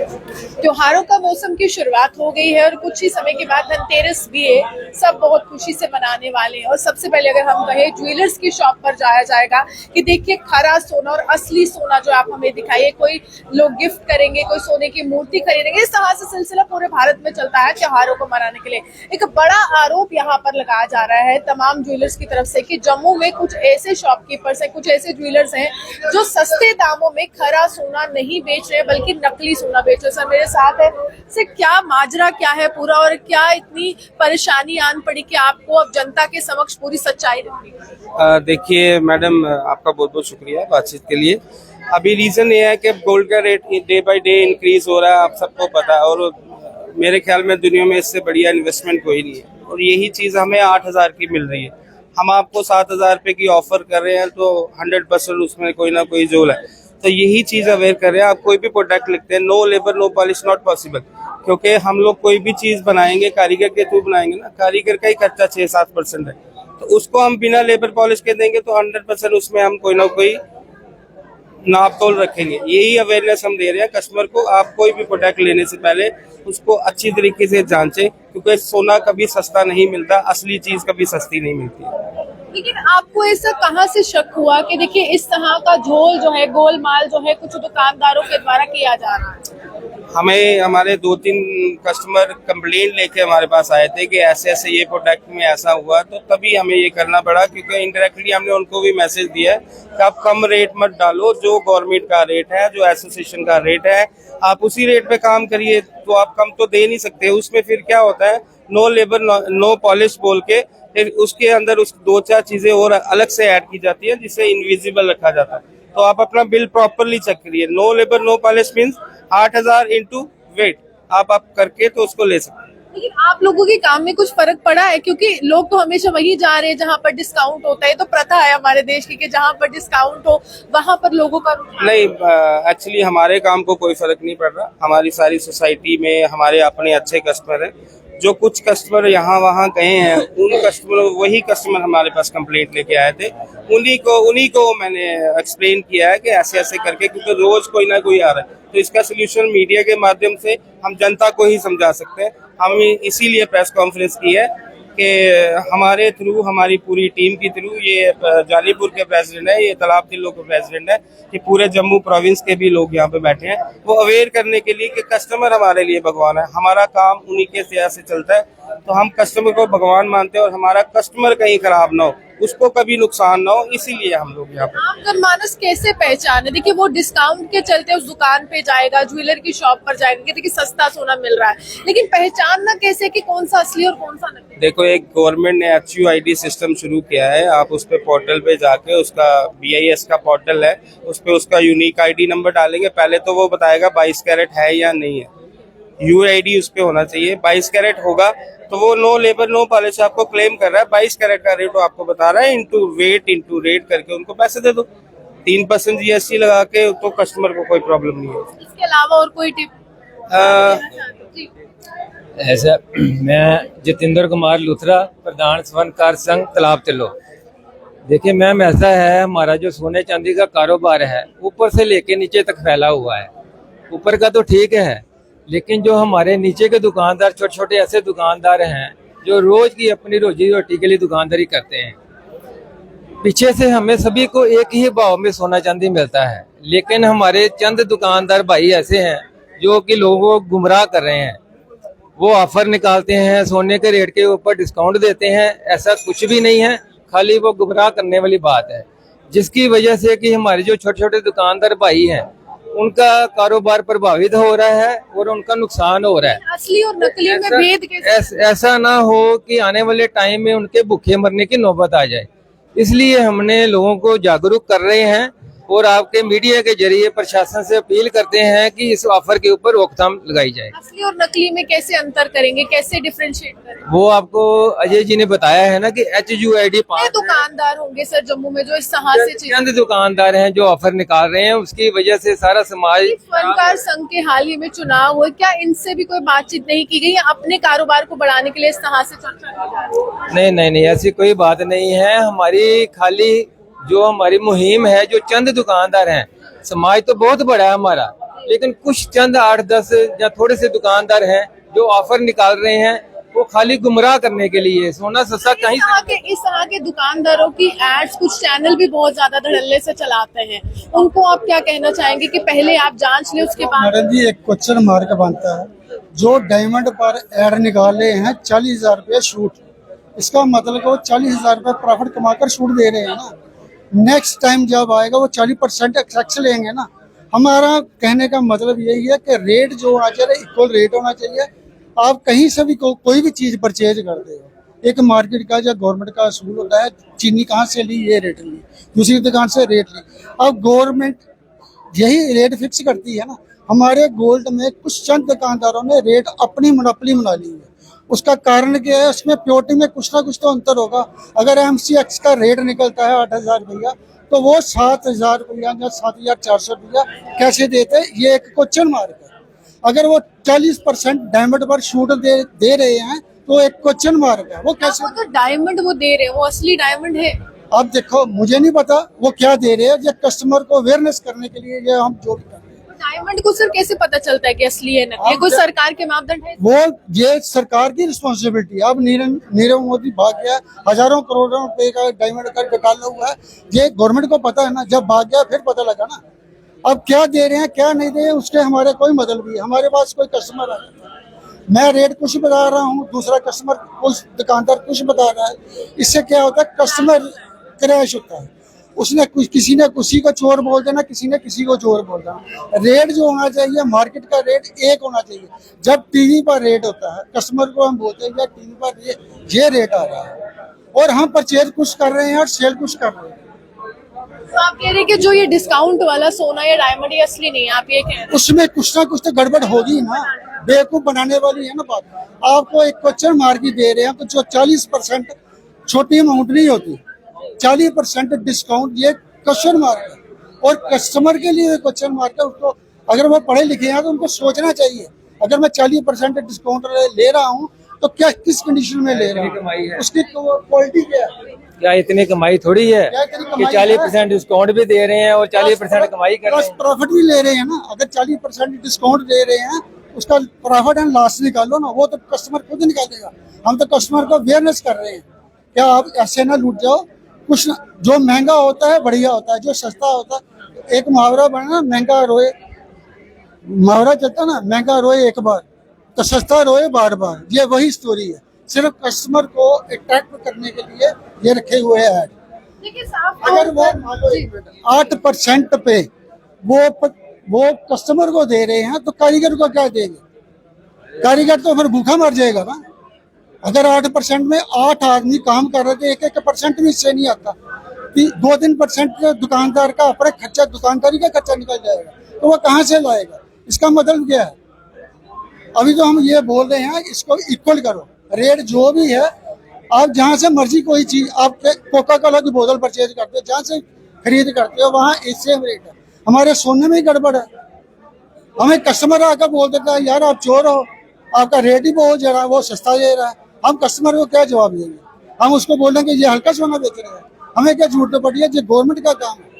त्योहारों का मौसम की शुरुआत हो गई है और कुछ ही समय के बाद धनतेरस भी है। सब बहुत खुशी से मनाने वाले हैं और सबसे पहले अगर हम कहें ज्वेलर्स की शॉप पर जाया जाएगा कि देखिए खरा सोना और असली सोना जो आप हमें दिखाइए, कोई लोग गिफ्ट करेंगे, कोई सोने की मूर्ति खरीदेंगे। इस तरह से सिलसिला पूरे भारत में चलता है त्योहारों को मनाने के लिए। एक बड़ा आरोप यहाँ पर लगाया जा रहा है तमाम ज्वेलर्स की तरफ से कि जम्मू में कुछ ऐसे शॉपकीपर्स हैं, कुछ ऐसे ज्वेलर्स हैं जो सस्ते दामों में खरा सोना नहीं बेच रहे बल्कि नकली सोना बेच रहे। सर मेरे साथ है, से क्या माजरा क्या है पूरा और क्या इतनी परेशानी आन पड़ी कि आपको अब जनता के समक्ष पूरी सच्चाई रखनी? देखिए मैडम, आपका बहुत बहुत शुक्रिया बातचीत के लिए। अभी रीजन ये है कि गोल्ड का rate day by day increase हो रहा है, आप सबको पता है, और मेरे ख्याल में दुनिया में इससे बढ़िया इन्वेस्टमेंट कोई नहीं है। और यही चीज़ हमें 8,000 की मिल रही है, हम आपको 7,000 रुपये की ऑफर कर रहे हैं, तो 100% उसमें कोई ना कोई जोल है। तो यही चीज़ अवेयर कर रहे हैं। आप कोई भी प्रोडक्ट लिखते हैं, no labour no polish not possible, क्योंकि हम लोग कोई भी चीज़ बनाएंगे कारीगर के थ्रू बनाएंगे ना, कारीगर का ही खर्चा 6-7% है, तो उसको हम बिना लेबर पॉलिश के देंगे तो 100% उसमें हम कोई ना कोई नाप तोल रखेंगे। यही अवेयरनेस हम दे रहे हैं कस्टमर को। आप कोई भी प्रोडक्ट लेने से पहले उसको अच्छी तरीके से जांचें, क्योंकि सोना कभी सस्ता नहीं मिलता, असली चीज कभी सस्ती नहीं मिलती। लेकिन आपको ऐसा कहाँ से शक हुआ कि देखिए इस तरह का झोल जो है, गोलमाल जो है कुछ दुकानदारों के द्वारा किया जा रहा है? हमें हमारे 2-3 कस्टमर कंप्लेंट लेके हमारे पास आए थे कि ऐसे ऐसे ये प्रोडक्ट में ऐसा हुआ, तो तभी हमें ये करना पड़ा, क्योंकि इंडायरेक्टली हमने उनको भी मैसेज दिया है कि आप कम रेट मत डालो, जो गवर्नमेंट का रेट है, जो एसोसिएशन का रेट है, आप उसी रेट पे काम करिए। तो आप कम तो दे नहीं सकते। उसमें फिर क्या होता है, नो लेबर नो पॉलिश बोल के फिर उसके अंदर उस 2-4 चीजें और अलग से ऐड की जाती है, जिसे इनविजिबल रखा जाता है। तो आप अपना बिल प्रॉपरली चेक करिए। No labour no polish means 8,000 into weight आप करके तो उसको ले सकते हैं। लेकिन आप लोगों के काम में कुछ फर्क पड़ा है? क्योंकि लोग तो हमेशा वहीं जा रहे हैं जहाँ पर डिस्काउंट होता है। तो प्रथा है हमारे देश की कि जहाँ पर डिस्काउंट हो वहाँ पर लोगों का नहीं, एक्चुअली हमारे काम को कोई फर्क नहीं पड़ रहा। हमारी सारी सोसाइटी में हमारे अपने अच्छे कस्टमर हैं। जो कुछ कस्टमर यहाँ वहाँ गए हैं, वही कस्टमर हमारे पास कंप्लेंट लेके आए थे, उन्हीं को मैंने एक्सप्लेन किया है कि ऐसे ऐसे करके, क्योंकि रोज कोई ना कोई आ रहा है, तो इसका सोल्यूशन मीडिया के माध्यम से हम जनता को ही समझा सकते हैं। हम इसीलिए प्रेस कॉन्फ्रेंस की है कि हमारे थ्रू, हमारी पूरी टीम के थ्रू, ये जानीपुर के प्रेसिडेंट है, ये तालाब तिल्लो के प्रेसिडेंट है, कि पूरे जम्मू प्रोविंस के भी लोग यहाँ पे बैठे हैं, वो अवेयर करने के लिए कि कस्टमर हमारे लिए भगवान है। हमारा काम उन्हीं के सिया से चलता है, तो हम कस्टमर को भगवान मानते हैं और हमारा कस्टमर कहीं खराब ना हो, उसको कभी नुकसान ना हो, इसीलिए हम लोग यहाँ पे। आम जनमानस कैसे पहचाने? देखिए वो डिस्काउंट के चलते उस दुकान पे जाएगा, ज्वेलर की शॉप पर जाएगा कि देखिए सस्ता सोना मिल रहा है, लेकिन पहचानना कैसे कि कौन सा असली और कौन सा नकली? देखो, एक गवर्नमेंट ने HUID सिस्टम शुरू किया है। आप उस पे पोर्टल पे जाके, उसका BIS का पोर्टल है, उस पे उसका यूनिक ID नंबर डालेंगे, पहले तो वो बताएगा 22 कैरेट है या नहीं है। UID उस पे होना चाहिए। 22 कैरेट होगा तो वो नो लेबर नो पॉलिश आपको क्लेम कर रहा है। 22 कैरेट का रेट वो आपको बता रहा है, इंटू वेट इंटू रेट करके उनको पैसे दे दो। 3% GST लगा के, तो कस्टमर को कोई प्रॉब्लम नहीं है। इसके अलावा और कोई टिप? ऐसा, मैं जतिंदर कुमार लुथरा, प्रधान स्वर्णकार संघ तालाब तिल्लो। देखिए मैम, ऐसा है, हमारा जो सोने चांदी का कारोबार है ऊपर से लेके नीचे तक फैला हुआ है। ऊपर का तो ठीक है, लेकिन जो हमारे नीचे के दुकानदार, छोटे छोटे ऐसे दुकानदार हैं जो रोज की अपनी रोजी रोटी के लिए दुकानदारी करते हैं। पीछे से हमें सभी को एक ही भाव में सोना चांदी मिलता है, लेकिन हमारे चंद दुकानदार भाई ऐसे हैं जो कि लोगों को गुमराह कर रहे हैं। वो ऑफर निकालते हैं, सोने के रेट के ऊपर डिस्काउंट देते हैं। ऐसा कुछ भी नहीं है, खाली वो गुमराह करने वाली बात है, जिसकी वजह से कि हमारे जो छोटे छोटे दुकानदार भाई हैं उनका कारोबार प्रभावित हो रहा है और उनका नुकसान हो रहा है। असली और नकली में भेद कैसे? ऐसा ना हो कि आने वाले टाइम में उनके भूखे मरने की नौबत आ जाए, इसलिए हमने लोगों को जागरूक कर रहे हैं और आपके मीडिया के जरिए प्रशासन से अपील करते हैं कि इस ऑफर के ऊपर रोकथाम लगाई जाए। असली और नकली में कैसे अंतर करेंगे, कैसे डिफरेंशिएट करेंगे? वो आपको अजय जी ने बताया है ना कि HUID 5 दुकानदार होंगे सर जम्मू में जो इस तरह से चंद दुकानदार हैं जो ऑफर निकाल रहे हैं, उसकी वजह से सारा समाज। स्वर्णकार संघ के हाल ही में चुनाव हुए, क्या इनसे भी कोई बातचीत नहीं की गई? अपने कारोबार को बढ़ाने के लिए इस तरह से चर्चा की जा रही है? नहीं, ऐसी कोई बात नहीं है। हमारी खाली जो हमारी मुहिम है, जो चंद दुकानदार हैं, समाज तो बहुत बड़ा है हमारा, लेकिन कुछ चंद 8-10 या थोड़े से दुकानदार हैं जो ऑफर निकाल रहे हैं, वो खाली गुमराह करने के लिए। सोना सस्ता कहीं इस तरह के दुकानदारों की एड्स कुछ चैनल भी बहुत ज्यादा धड़ल्ले से चलाते हैं, उनको आप क्या कहना चाहेंगे कि पहले आप जांच लें उसके बाद? मैडम जी, एक क्वेश्चन मार्क बनता है, जो डायमंड पर एड निकाले हैं 40,000 रुपये शूट, इसका मतलब वो 40,000 रुपये प्रॉफिट कमाकर शूट दे रहे हैं ना। नेक्स्ट टाइम जब आएगा वो 40% एक्स लेंगे ना। हमारा कहने का मतलब यही है कि रेट जो आ जाए इक्वल रेट होना चाहिए। आप कहीं से भी कोई भी चीज परचेज करते हो, एक मार्केट का या गवर्नमेंट का असूल होता है, चीनी कहाँ से ली, ये रेट ली, दूसरी दुकान से रेट ली। अब गवर्नमेंट यही रेट फिक्स करती है ना। हमारे गोल्ड में कुछ चंद दुकानदारों ने रेट अपनी मोनोपोली बना ली है। उसका कारण क्या है? उसमें प्योरिटी में कुछ ना कुछ तो अंतर होगा। अगर MCX का रेट निकलता है 8,000 रुपया, तो वो 7,000 रुपया या 7,400 रुपया कैसे देते हैं, ये एक क्वेश्चन मार्क है। अगर वो 40% डायमंड पर छूट दे रहे हैं तो एक क्वेश्चन मार्क है, वो कैसे? अगर डायमंड वो दे रहे हैं, वो असली डायमंड है? अब देखो, मुझे नहीं पता वो क्या दे रहे हैं, ये कस्टमर को अवेयरनेस करने के लिए ये हम जो भी कर रहे हैं। डायमंड को सर कैसे पता चलता है कि असली है नकली? कोई सरकार के मापदंड है? वो ये सरकार की रिस्पॉन्सिबिलिटी है। अब नीरव मोदी भाग गया, हजारों करोड़ों रुपए का डायमंड का घोटाला हुआ है, ये गवर्नमेंट को पता है ना। जब भाग गया फिर पता लगा ना। अब क्या दे रहे हैं क्या नहीं दे रहे हैं उसके हमारे कोई मतलब नहीं है। हमारे पास कोई कस्टमर आ जाता है, मैं रेट कुछ बता रहा हूँ, दूसरा कस्टमर कुछ, दुकानदार कुछ बता रहा है। इससे क्या होता है? कस्टमर क्रैश होता है। उसने कुछ, किसी ने किसी को चोर बोल देना, किसी ने किसी को चोर बोल देना। रेट जो होना चाहिए, मार्केट का रेट एक होना चाहिए। जब टीवी पर रेट होता है, कस्टमर को हम बोलते हैं टीवी पर ये रेट आ रहा है, और हम परचेज कुछ कर रहे हैं और सेल कुछ कर रहे हैं। तो आप कह रहे हैं कि जो ये डिस्काउंट वाला सोना या डायमंड ये असली नहीं है, आप ये कह रहे हैं? उसमें कुछ ना कुछ तो गड़बड़ होगी ना, बेवकूफ बनाने वाली है ना बात। आपको एक क्वेश्चन मार्क ही दे रहे हैं, तो जो 40% छोटी अमाउंट नहीं होती, 40% डिस्काउंट, ये क्वेश्चन मार्क है। और कस्टमर के लिए क्वेश्चन मार्क है। उसको, अगर वो पढ़े लिखे हैं तो उनको सोचना चाहिए, अगर मैं 40% डिस्काउंट ले रहा हूँ तो क्या, किस कंडीशन में ले रहा हूँ, उसकी क्वालिटी क्या है? क्या इतनी कमाई थोड़ी है कि 40% डिस्काउंट भी दे रहे हैं और 40% कमाई कर रहे हैं? प्रॉफिट भी ले रहे हैं ना। अगर 40% डिस्काउंट दे रहे हैं, उसका प्रॉफिट एंड लॉस निकालो ना, वो तो कस्टमर खुद निकालेगा। हम तो कस्टमर को अवेयरनेस कर रहे हैं, क्या आप ऐसे ना लूट जाओ। कुछ जो महंगा होता है बढ़िया होता है, जो सस्ता होता है, एक मुहावरा बना, महंगा रोए, मुहावरा चलता ना, महंगा रोए एक बार तो सस्ता रोए बार बार। ये वही स्टोरी है, सिर्फ कस्टमर को अट्रैक्ट करने के लिए ये रखे हुए हैं ऐड। देखिए साफ अगर वो 8% पे वो कस्टमर को दे रहे हैं, तो कारीगर को क्या देंगे? कारीगर तो फिर भूखा मर जाएगा ना। अगर 8% में 8 आदमी काम कर रहे थे, 1% भी इससे नहीं आता, 2-3% दुकानदार का अपना खर्चा, दुकानदारी का खर्चा निकल जाएगा, तो वो कहाँ से लाएगा? इसका मतलब क्या है? अभी तो हम ये बोल रहे हैं इसको इक्वल करो, रेट जो भी है। आप जहाँ से मर्जी कोई चीज, आप कोका कोला की बोतल परचेज करते हो, जहाँ से खरीद करते हो वहाँ एक सेम रेट है। हमारे सोने में ही गड़बड़ है। हमें कस्टमर आकर बोल देता है यार आप चोर हो, आपका रेट ही बहुत जरा वो सस्ता दे रहा है। हम कस्टमर को क्या जवाब देंगे? हम उसको बोल रहे हैं कि ये हल्का सोना बेच रहे हैं, हमें क्या झूठ पड़ी है? ये गवर्नमेंट का काम है,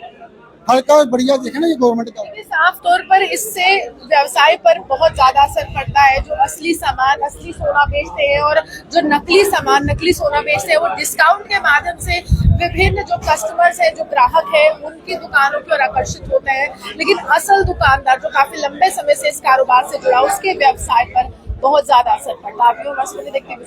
हल्का और बढ़िया देखे ना, ये गवर्नमेंट का। साफ तौर पर इससे व्यवसाय पर बहुत ज्यादा असर पड़ता है। जो असली सामान, असली सोना बेचते हैं और जो नकली सामान, नकली सोना बेचते हैं, वो डिस्काउंट के माध्यम से विभिन्न जो कस्टमर्स हैं, जो ग्राहक हैं, उनकी दुकानों की ओर आकर्षित होते हैं। लेकिन असल दुकानदार जो काफी लंबे समय से इस कारोबार से जुड़ा, उसके व्यवसाय पर बहुत ज्यादा असर पड़ता है। आप देखते हैं